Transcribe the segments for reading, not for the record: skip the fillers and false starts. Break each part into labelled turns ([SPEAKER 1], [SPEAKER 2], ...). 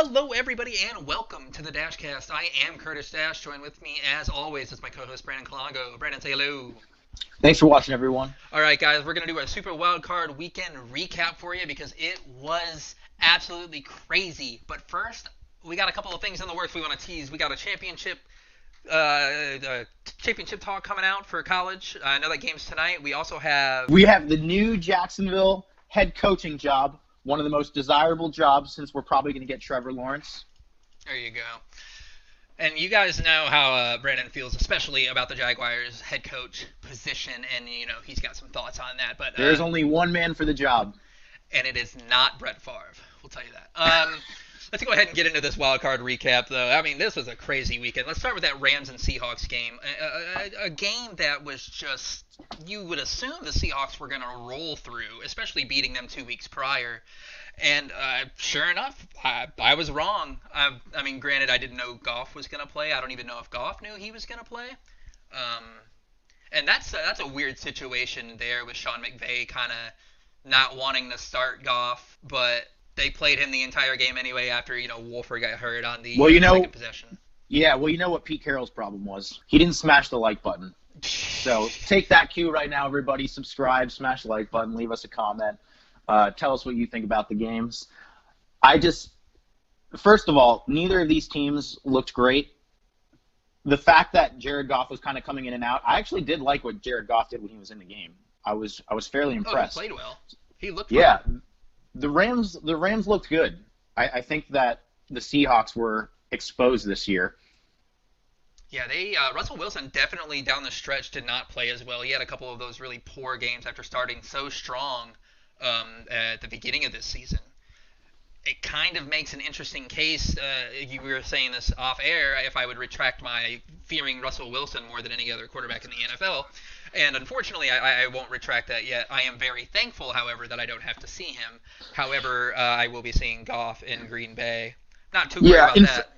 [SPEAKER 1] Hello, everybody, and welcome to the Dasch Cast. I am Curtis Dash. Joined with me, as always, is my co-host Brandon Colago. Brandon, say hello.
[SPEAKER 2] Thanks for watching, everyone.
[SPEAKER 1] All right, guys, we're going to do a Super Wildcard Weekend recap for you because it was absolutely crazy. But first, we got a couple of things in the works we want to tease. We got a championship talk coming out for college. I know that game's tonight. We also have...
[SPEAKER 2] We have the new Jacksonville head coaching job, one of the most desirable jobs since we're probably going to get Trevor Lawrence.
[SPEAKER 1] There you go. And you guys know how Brandon feels, especially about the Jaguars' head coach position, and he's got some thoughts on that. But
[SPEAKER 2] there's only one man for the job,
[SPEAKER 1] and it is not Brett Favre. We'll tell you that. Let's go ahead and get into this wild card recap, though. I mean, this was a crazy weekend. Let's start with that Rams and Seahawks game, a game that was just, you would assume the Seahawks were going to roll through, especially beating them 2 weeks prior. And sure enough, I was wrong. I mean, granted, I didn't know Goff was going to play. I don't even know if Goff knew he was going to play. And that's a weird situation there with Sean McVay kind of not wanting to start Goff, but they played him the entire game anyway after, Wolfer got hurt on the second possession.
[SPEAKER 2] Yeah, well, you know what Pete Carroll's problem was? He didn't smash the like button. So take that cue right now, everybody. Subscribe, smash the like button, leave us a comment. Tell us what you think about the games. First of all, neither of these teams looked great. The fact that Jared Goff was kind of coming in and out, I actually did like what Jared Goff did when he was in the game. I was fairly impressed.
[SPEAKER 1] Oh, he played well. He looked
[SPEAKER 2] yeah.
[SPEAKER 1] well.
[SPEAKER 2] The Rams looked good. I think that the Seahawks were exposed this year.
[SPEAKER 1] Yeah, Russell Wilson definitely down the stretch did not play as well. He had a couple of those really poor games after starting so strong at the beginning of this season. It kind of makes an interesting case. You were saying this off air, if I would retract my fearing Russell Wilson more than any other quarterback in the NFL. And unfortunately, I won't retract that yet. I am very thankful, however, that I don't have to see him. However, I will be seeing Goff in Green Bay. Not too worried about that.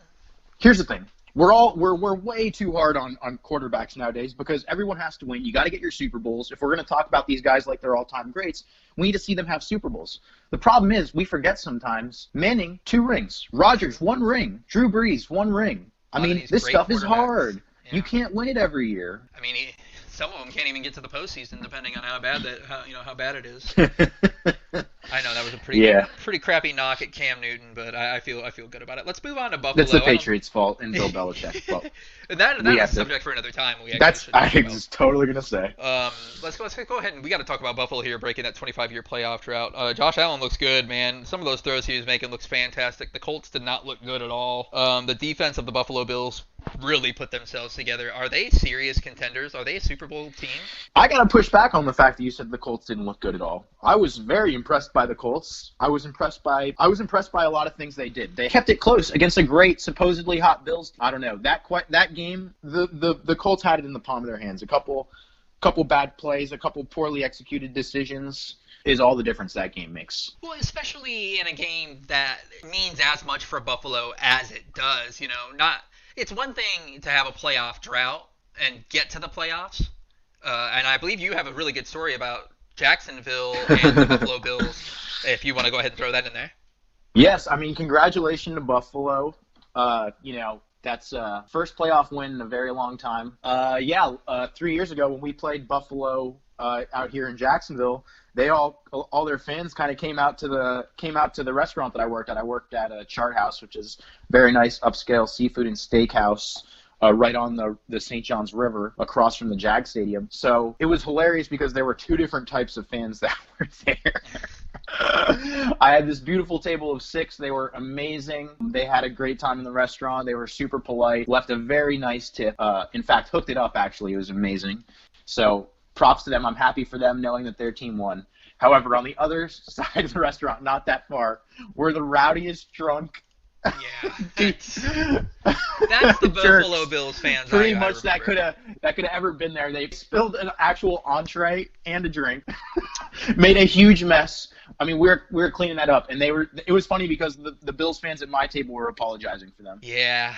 [SPEAKER 2] Here's the thing. We're way too hard on quarterbacks nowadays because everyone has to win. You got to get your Super Bowls. If we're going to talk about these guys like they're all-time greats, we need to see them have Super Bowls. The problem is we forget sometimes. Manning, 2 rings. Rodgers, 1 ring. Drew Brees, 1 ring. I mean, this stuff is hard. Yeah. You can't win it every year.
[SPEAKER 1] I mean, some of them can't even get to the postseason, depending on how bad it is. I know that was a pretty crappy knock at Cam Newton, but I feel good about it. Let's move on to Buffalo.
[SPEAKER 2] That's the Patriots' fault and Bill Belichick's fault.
[SPEAKER 1] That's a subject for another time.
[SPEAKER 2] I was totally gonna say.
[SPEAKER 1] Let's go ahead and we got to talk about Buffalo here, breaking that 25-year playoff drought. Josh Allen looks good, man. Some of those throws he was making looks fantastic. The Colts did not look good at all. The defense of the Buffalo Bills really put themselves together. Are they serious contenders? Are they a Super Bowl team?
[SPEAKER 2] I gotta push back on the fact that you said the Colts didn't look good at all. I was very impressed by the Colts. I was impressed by a lot of things they did. They kept it close against a great, supposedly hot Bills. I don't know. That game, the Colts had it in the palm of their hands. A couple bad plays, a couple poorly executed decisions is all the difference that game makes.
[SPEAKER 1] Well, especially in a game that means as much for Buffalo as it does. It's one thing to have a playoff drought and get to the playoffs. And I believe you have a really good story about Jacksonville and the Buffalo Bills, if you want to go ahead and throw that in there.
[SPEAKER 2] Yes, I mean, congratulations to Buffalo. That's first playoff win in a very long time. 3 years ago when we played Buffalo out here in Jacksonville, all their fans kind of came out to the restaurant that I worked at. I worked at a Chart House, which is very nice upscale seafood and steakhouse. Right on the St. John's River across from the Jag Stadium. So it was hilarious because there were 2 different types of fans that were there. I had this beautiful table of 6. They were amazing. They had a great time in the restaurant. They were super polite, left a very nice tip. In fact, hooked it up, actually. It was amazing. So props to them. I'm happy for them knowing that their team won. However, on the other side of the restaurant, not that far, were the rowdiest drunk.
[SPEAKER 1] Yeah, that's the Buffalo Bills fans.
[SPEAKER 2] Pretty much that could have ever been there. They spilled an actual entree and a drink, made a huge mess. I mean, we were cleaning that up, and it was funny because the Bills fans at my table were apologizing for them.
[SPEAKER 1] Yeah,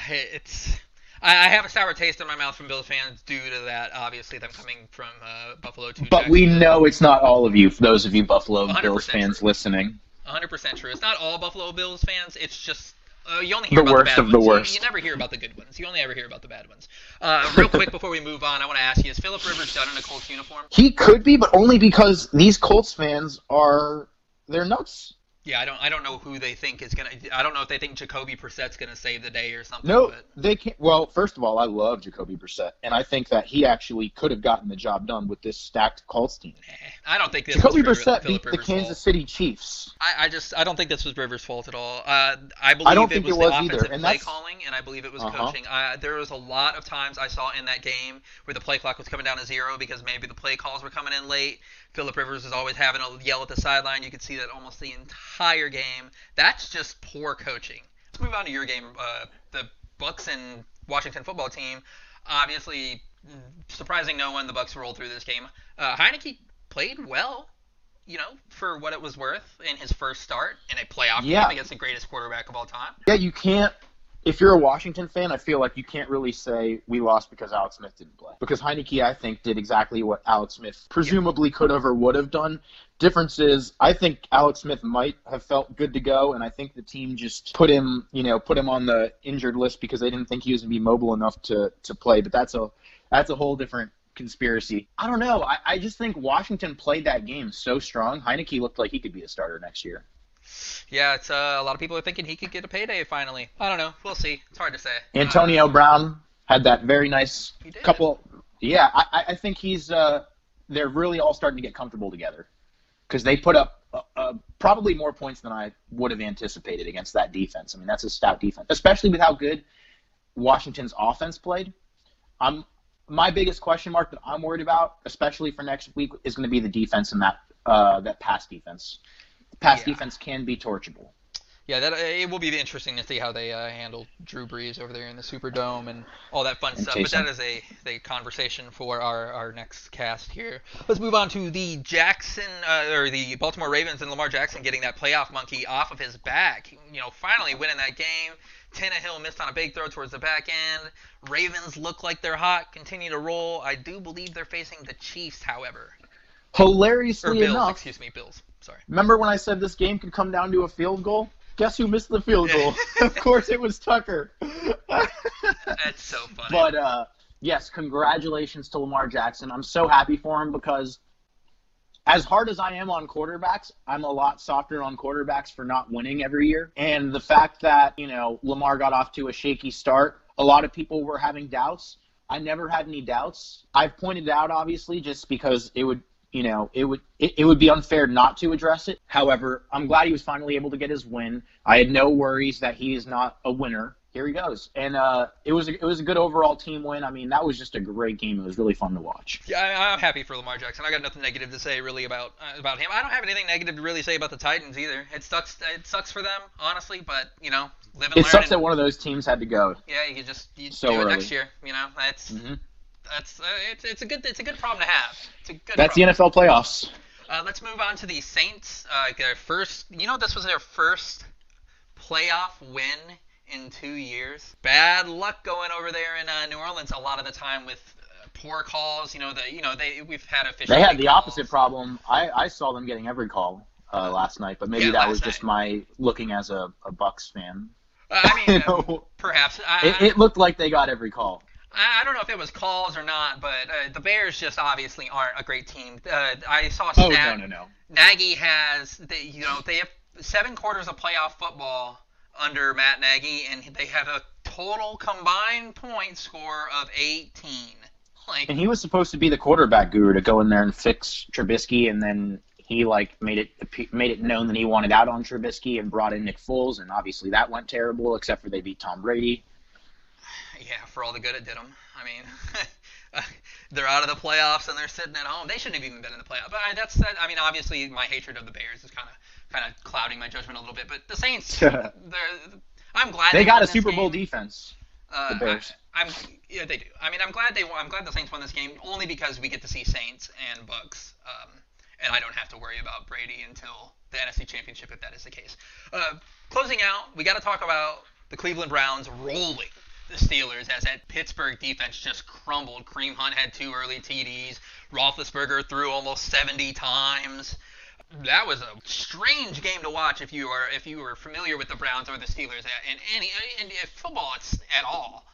[SPEAKER 1] I have a sour taste in my mouth from Bills fans due to that. Obviously, them coming from Buffalo to.
[SPEAKER 2] But we know it's not all of you. For those of you Buffalo Bills fans listening,
[SPEAKER 1] 100% true. It's not all Buffalo Bills fans. It's just You only hear
[SPEAKER 2] The
[SPEAKER 1] about the
[SPEAKER 2] worst
[SPEAKER 1] bad
[SPEAKER 2] of the
[SPEAKER 1] ones.
[SPEAKER 2] worst.
[SPEAKER 1] You never hear about the good ones. You only ever hear about the bad ones. Real quick before we move on, I want to ask you: is Phillip Rivers done in a Colts uniform?
[SPEAKER 2] He could be, but only because these Colts fans they're nuts.
[SPEAKER 1] Yeah, I don't know who they think is gonna. I don't know if they think Jacoby Brissett's gonna save the day or something.
[SPEAKER 2] No,
[SPEAKER 1] But
[SPEAKER 2] they can't. Well, first of all, I love Jacoby Brissett, and I think that he actually could have gotten the job done with this stacked Colts team.
[SPEAKER 1] I don't think this
[SPEAKER 2] Jacoby
[SPEAKER 1] was
[SPEAKER 2] Brissett
[SPEAKER 1] Phillip
[SPEAKER 2] beat the
[SPEAKER 1] Rivers'
[SPEAKER 2] Kansas
[SPEAKER 1] fault.
[SPEAKER 2] City Chiefs.
[SPEAKER 1] I don't think this was Rivers' fault at all. I believe
[SPEAKER 2] I don't
[SPEAKER 1] it
[SPEAKER 2] think
[SPEAKER 1] was
[SPEAKER 2] it
[SPEAKER 1] the
[SPEAKER 2] was either,
[SPEAKER 1] offensive
[SPEAKER 2] and
[SPEAKER 1] play
[SPEAKER 2] that's
[SPEAKER 1] calling, and I believe it was
[SPEAKER 2] uh-huh.
[SPEAKER 1] coaching. There was a lot of times I saw in that game where the play clock was coming down to 0 because maybe the play calls were coming in late. Phillip Rivers was always having a yell at the sideline. You could see that almost the entire game. That's just poor coaching. Let's move on to your game. The Bucks and Washington football team. Obviously, surprising no one, the Bucks rolled through this game. Heineke played well, for what it was worth in his first start in a playoff game against the greatest quarterback of all time.
[SPEAKER 2] Yeah, you can't. If you're a Washington fan, I feel like you can't really say we lost because Alex Smith didn't play. Because Heineke, I think, did exactly what Alex Smith presumably could have or would have done. Difference is, I think Alex Smith might have felt good to go, and I think the team just put him on the injured list because they didn't think he was going to be mobile enough to play. But that's a whole different conspiracy. I don't know. I just think Washington played that game so strong. Heineke looked like he could be a starter next year.
[SPEAKER 1] Yeah, it's a lot of people are thinking he could get a payday finally. I don't know. We'll see. It's hard to say.
[SPEAKER 2] Antonio Brown had that very nice
[SPEAKER 1] He did.
[SPEAKER 2] couple. Yeah, I think they're really all starting to get comfortable together because they put up probably more points than I would have anticipated against that defense. I mean, that's a stout defense, especially with how good Washington's offense played. My biggest question mark that I'm worried about, especially for next week, is going to be the defense and that pass defense. Pass defense can be torchable.
[SPEAKER 1] Yeah, it will be interesting to see how they handle Drew Brees over there in the Superdome and all that fun stuff. But that is a conversation for our next cast here. Let's move on to the the Baltimore Ravens and Lamar Jackson getting that playoff monkey off of his back. Finally winning that game. Tannehill missed on a big throw towards the back end. Ravens look like they're hot, continue to roll. I do believe they're facing the Chiefs, however.
[SPEAKER 2] Hilariously
[SPEAKER 1] Bills,
[SPEAKER 2] enough,
[SPEAKER 1] excuse me, Bills. Sorry.
[SPEAKER 2] Remember when I said this game could come down to a field goal? Guess who missed the field goal? Of course, it was Tucker.
[SPEAKER 1] That's so funny.
[SPEAKER 2] But yes, congratulations to Lamar Jackson. I'm so happy for him because as hard as I am on quarterbacks, I'm a lot softer on quarterbacks for not winning every year. And the fact that, Lamar got off to a shaky start, a lot of people were having doubts. I never had any doubts. I've pointed it out, obviously, just because it would be unfair not to address it. However, I'm glad he was finally able to get his win. I had no worries that he is not a winner. Here he goes. And it was a good overall team win. I mean, that was just a great game. It was really fun to watch.
[SPEAKER 1] Yeah, I'm happy for Lamar Jackson. I got nothing negative to say really about him. I don't have anything negative to really say about the Titans either. It sucks for them, honestly, but live and learn.
[SPEAKER 2] It sucks that one of those teams had to go.
[SPEAKER 1] Yeah, you do
[SPEAKER 2] so
[SPEAKER 1] it
[SPEAKER 2] early.
[SPEAKER 1] next year. That's it's a good problem to have. It's a good.
[SPEAKER 2] That's
[SPEAKER 1] problem.
[SPEAKER 2] the NFL playoffs.
[SPEAKER 1] Let's move on to the Saints. Their first. This was their first playoff win in 2 years. Bad luck going over there in New Orleans a lot of the time with poor calls. We've had officials.
[SPEAKER 2] They had the opposite problem. I saw them getting every call last night, but maybe that was just my looking as a Bucks fan.
[SPEAKER 1] Perhaps.
[SPEAKER 2] It looked like they got every call.
[SPEAKER 1] I don't know if it was calls or not, but the Bears just obviously aren't a great team. I saw a stat.
[SPEAKER 2] Oh, no.
[SPEAKER 1] Nagy has, they have 7 quarters of playoff football under Matt Nagy, and they have a total combined point score of 18.
[SPEAKER 2] And he was supposed to be the quarterback guru to go in there and fix Trubisky, and then he made it known that he wanted out on Trubisky and brought in Nick Foles, and obviously that went terrible, except for they beat Tom Brady.
[SPEAKER 1] Yeah, for all the good it did them. I mean, they're out of the playoffs and they're sitting at home. They shouldn't have even been in the playoffs. But obviously my hatred of the Bears is kind of clouding my judgment a little bit. But the Saints, I'm glad
[SPEAKER 2] they got a
[SPEAKER 1] won
[SPEAKER 2] Super
[SPEAKER 1] this
[SPEAKER 2] Bowl
[SPEAKER 1] game.
[SPEAKER 2] defense. The Bears.
[SPEAKER 1] Yeah, they do. I'm glad the Saints won this game only because we get to see Saints and Bucks, and I don't have to worry about Brady until the NFC Championship if that is the case. Closing out, we got to talk about the Cleveland Browns rolling the Steelers as that Pittsburgh defense just crumbled. Kareem Hunt had 2 early TDs. Roethlisberger threw almost 70 times. That was a strange game to watch if you were familiar with the Browns or the Steelers in any in football it's at all.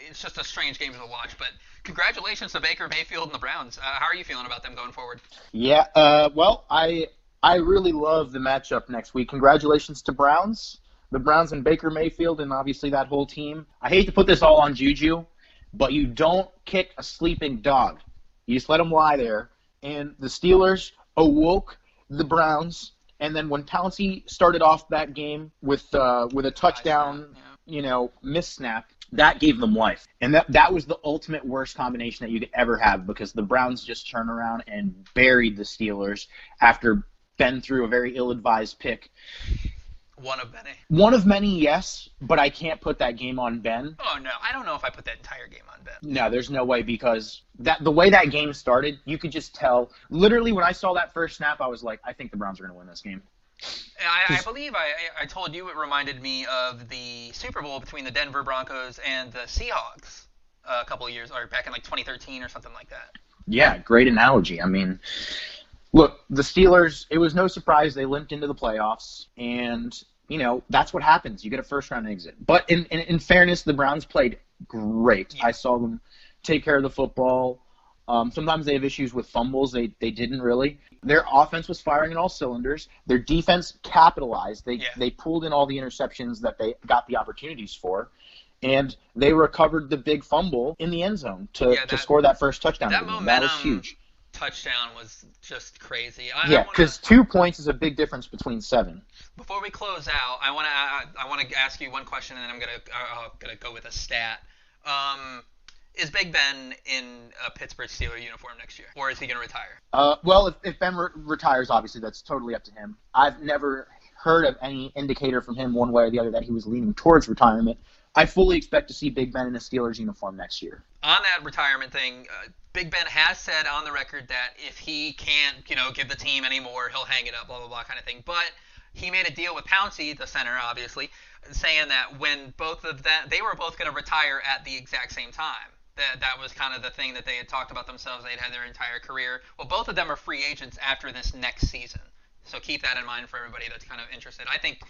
[SPEAKER 1] It's just a strange game to watch. But congratulations to Baker Mayfield and the Browns. How are you feeling about them going forward?
[SPEAKER 2] Yeah, well, I really love the matchup next week. Congratulations to the Browns and Baker Mayfield, and obviously that whole team. I hate to put this all on Juju, but you don't kick a sleeping dog. You just let him lie there. And the Steelers awoke the Browns, and then when Pouncey started off that game with a touchdown, miss snap, that gave them life. And that was the ultimate worst combination that you could ever have because the Browns just turned around and buried the Steelers after Ben threw a very ill-advised pick.
[SPEAKER 1] One of many.
[SPEAKER 2] One of many, yes, but I can't put that game on Ben.
[SPEAKER 1] Oh, no. I don't know if I put that entire game on Ben.
[SPEAKER 2] No, there's no way because the way that game started, you could just tell. Literally, when I saw that first snap, I was like, I think the Browns are going to win this game.
[SPEAKER 1] I believe I told you it reminded me of the Super Bowl between the Denver Broncos and the Seahawks a couple of years, or back in like 2013 or something like that.
[SPEAKER 2] Yeah, great analogy. I mean, look, the Steelers, it was no surprise they limped into the playoffs, and, that's what happens. You get a first-round exit. But in fairness, the Browns played great. Yeah. I saw them take care of the football. Sometimes they have issues with fumbles. They didn't really. Their offense was firing on all cylinders. Their defense capitalized. They pulled in all the interceptions that they got the opportunities for. And they recovered the big fumble in the end zone to score that first touchdown.
[SPEAKER 1] That momentum
[SPEAKER 2] that was huge.
[SPEAKER 1] Touchdown was just crazy.
[SPEAKER 2] Because 2 points is a big difference between 7.
[SPEAKER 1] Before we close out, I want to ask you one question, and then I'm gonna go with a stat. Is Big Ben in a Pittsburgh Steelers uniform next year, or is he going to retire?
[SPEAKER 2] Well, if Ben retires, obviously that's totally up to him. I've never heard of any indicator from him one way or the other that he was leaning towards retirement. I fully expect to see Big Ben in a Steelers uniform next year.
[SPEAKER 1] On that retirement thing, Big Ben has said on the record that if he can't, give the team anymore, he'll hang it up, blah, blah, blah kind of thing. But he made a deal with Pouncey, the center, obviously, saying that when both of them, they were both going to retire at the exact same time. That was kind of the thing that they had talked about themselves. They'd had their entire career. Well, both of them are free agents after this next season. So keep that in mind for everybody that's kind of interested. I think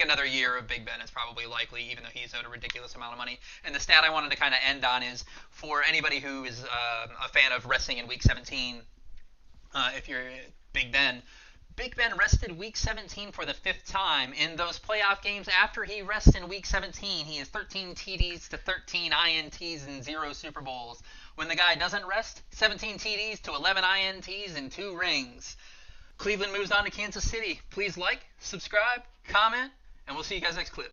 [SPEAKER 1] another year of Big Ben is probably likely, even though he's owed a ridiculous amount of money. And the stat I wanted to kind of end on is for anybody who is a fan of wrestling in Week 17, if you're Big Ben rested Week 17 for the 5th time. In those playoff games after he rests in Week 17, he has 13 TDs to 13 INTs and 0 Super Bowls. When the guy doesn't rest, 17 TDs to 11 INTs and 2 rings. Cleveland moves on to Kansas City. Please like, subscribe, comment, and we'll see you guys next clip.